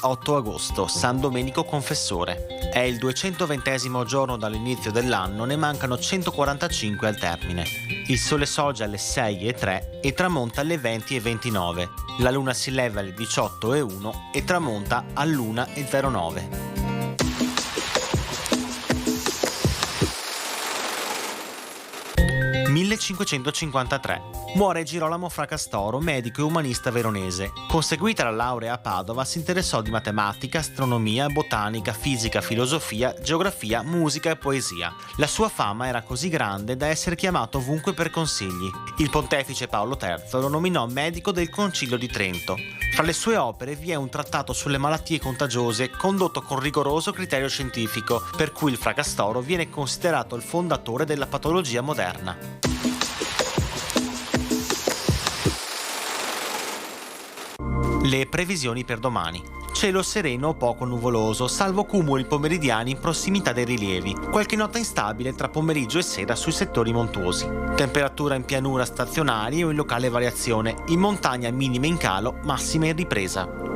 8 agosto, San Domenico Confessore. È il 220° giorno dall'inizio dell'anno, ne mancano 145 al termine. Il sole sorge alle 6:03 e tramonta alle 20:29. La luna si leva alle 18:01 e tramonta all'1:09. 1553. Muore Girolamo Fracastoro, medico e umanista veronese. Conseguita la laurea a Padova, si interessò di matematica, astronomia, botanica, fisica, filosofia, geografia, musica e poesia. La sua fama era così grande da essere chiamato ovunque per consigli. Il pontefice Paolo III lo nominò medico del Concilio di Trento. Fra le sue opere vi è un trattato sulle malattie contagiose condotto con rigoroso criterio scientifico, per cui il Fracastoro viene considerato il fondatore della patologia moderna. Le previsioni per domani. Cielo sereno o poco nuvoloso, salvo cumuli pomeridiani in prossimità dei rilievi. Qualche nota instabile tra pomeriggio e sera sui settori montuosi. Temperatura in pianura stazionarie o in locale variazione, in montagna minime in calo, massime in ripresa.